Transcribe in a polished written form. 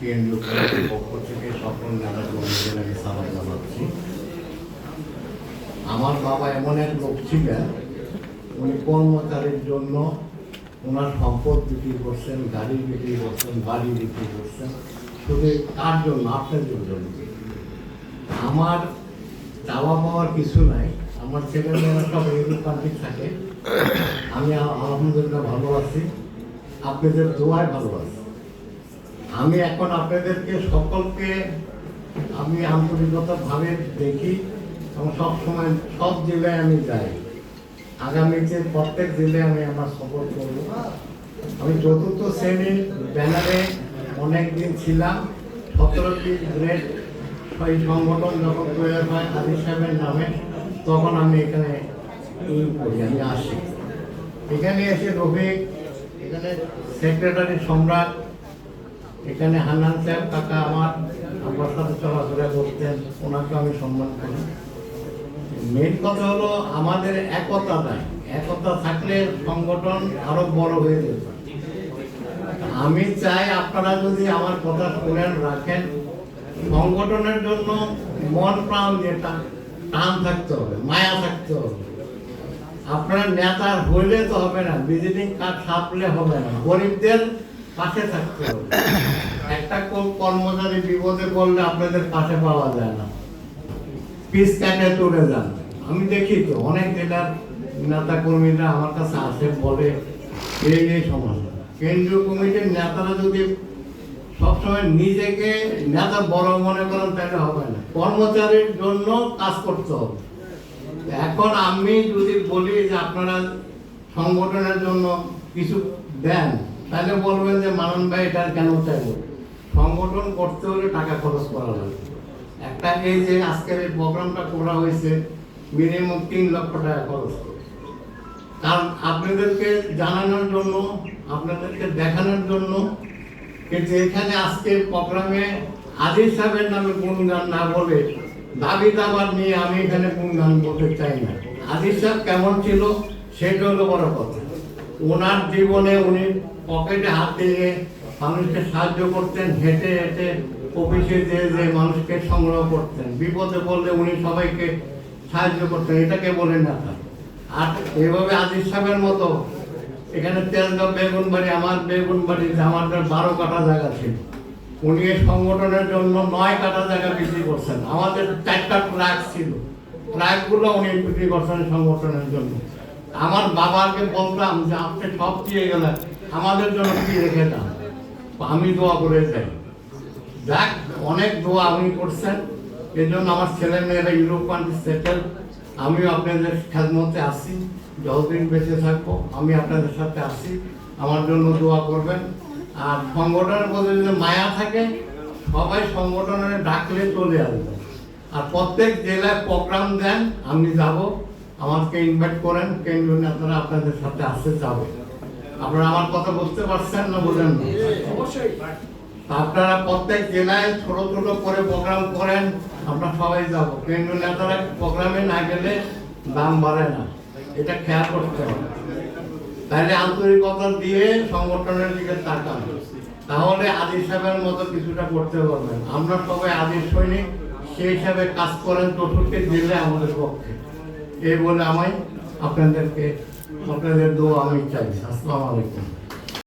কেন্দ্রীয় কমিটির পক্ষ থেকে সকল নেতা কর্মীদের আমি সালাম জানাচ্ছি। আমার বাবা এমন এক লোক ছিলেন, উনি কর্মচারীর জন্য ওনার সম্পদ বিক্রি করছেন, গাড়ি বিক্রি করছেন, বাড়ি বিক্রি করছেন, শুধু কার জন্য? আপনাদের জন্য। আমার চাওয়া পাওয়ার কিছু নাই, আমার ছেলেমেয়েরা সব ইউরোপ কান্ট্রি থাকে, আমি আলহামদুলিল্লাহ ভালো আছি, আপনাদের দোয়ায় ভালো আছি। আমি এখন আপনাদেরকে সকলকে আমি আন্তরিকতাভাবে দেখি এবং সবসময় সব জেলায় আমি যাই। আগামীতে প্রত্যেক জেলায় আমি আমার সফর করব। আমি চতুর্থ শ্রেণীর ব্যানারে অনেকদিন ছিলাম, 17টি গ্রেড এই সংগঠন যখন তৈরি হয় আদিল সাহেবের নামে, তখন আমি এখানে আমি আসি। এখানে এসে রফিক, এখানে সেক্রেটারি সম্রাট, এখানে হান্নান সাহেব কাকা আমার সাথে চলাফেরা করতেন, ওনাকে আমি সম্মান করি। মেন কথা হলো আমাদের একতা নাই, একতা থাকলে সংগঠন আরো বড় হয়ে যেত। আমি চাই আপনারা যদি আমার কথা শুনেন রাখেন, সংগঠনের জন্য মন প্রাণ দিয়ে টান থাকতে হবে, মায়া থাকতে হবে। আপনারা নেতা হইলে তো হবে না, ভিজিটিং কার্ড ছাপলে হবে না, গরিবদের পাশে থাকতে হবে। একটা কর্মচারী বিপদে পড়লে আপনাদের পাশে পাওয়া যায় না, পিস কাটে চলে যান। আমি দেখি তো অনেক জেলার নেতা কর্মীরা আমার কাছে আসে, বলে এই সমস্যা। কেন্দ্রীয় কমিটির নেতারা যদি সবসময় নিজেকে নেতা বড় মনে করেন তাহলে হবে না, কর্মচারীর জন্য কাজ করতে হবে। এখন আমি যদি বলি যে আপনারা সংগঠনের জন্য কিছু দেন, তাহলে বলবেন যে মানন ভাই এটা কেন চাইব? সংগঠন করতে হলে টাকা খরচ করা লাগবে। একটা এই যে আজকের এই প্রোগ্রামটা করা হয়েছে, মিনিমাম 3 লক্ষ টাকা খরচ করে। কারণ আপনাদেরকে জানানোর জন্য, আপনাদেরকে দেখানোর জন্য যে এখানে আজকে প্রোগ্রামে আদিল সাহেবের নামে গুণগান না বলে দাবি দাবার নিয়ে আমি এখানে গুণগান বলতে চাই না। আদিল সাহেব কেমন ছিল সেটা হলো বড় কথা। ওনার জীবনে উনি পকেটে হাত দিয়ে মানুষকে সাহায্য করতেন, হেঁটে হেঁটে অফিসে যে মানুষকে সংগ্রহ করতেন, বিপদে পড়লে উনি সবাইকে সাহায্য করতেন। এটাকে বলে না। আর এইভাবে আদিল সাহেবের মতো এখানে তেলগাঁও বেগুনবাড়ি, আমার বেগুনবাড়িতে আমাদের 12 কাঠা জায়গা ছিল, উনি এই সংগঠনের জন্য 9 কাঠা জায়গা বিক্রি করছেন। আমাদের 4টা ট্রাক ছিল, ট্রাকগুলো উনি বিক্রি করছেন সংগঠনের জন্য। আমার বাবাকে বলতাম যে আপনি সব দিয়ে গেলেন, আমাদের জন্য কি রেখে যান, আমি দোয়া করে যাই। যাক, অনেক দোয়া আপনি করছেন, এই জন্য আমার ছেলে মেয়েরা ইউরোপ কান্ট্রি সেটেল। আমিও আপনাদের খেদমতে আসি, যতদিন বেঁচে থাকবো আমি আপনাদের সাথে আসি, আমার জন্য দোয়া করবেন। আর সংগঠনের মধ্যে যদি মায়া থাকে, সবাই সংগঠনের ডাকলে চলে আসবে। আর প্রত্যেক জেলায় প্রোগ্রাম দেন, আমি যাব, আমাকে ইনভাইট করেন, কেন্দ্রীয় নেতারা আপনাদের সাথে আসতে যাবে। আপনারা আমার কথা বুঝতে পারছেন না বলেন? অবশ্যই। আপনারা প্রত্যেক জেলায় ছোট ছোট করে প্রোগ্রাম করেন, আমরা সবাই যাব। কেন্দ্রীয় নেতারা প্রোগ্রামে না গেলে দাম বাড়ে না, এটা খেয়াল করতে হবে। তাহলে আন্তরিকতা দিয়ে সংগঠনের দিকে তাকান, তাহলে আদিল সাহেবের মতো কিছুটা করতে পারবেন। আমরা সবাই আদিল সৈনিক, সেই হিসাবে কাজ করেন 64 জেলে আমাদের পক্ষে। এই বলে আমি আপনাদের দোয়া আমি চাই। আসসালামু আলাইকুম।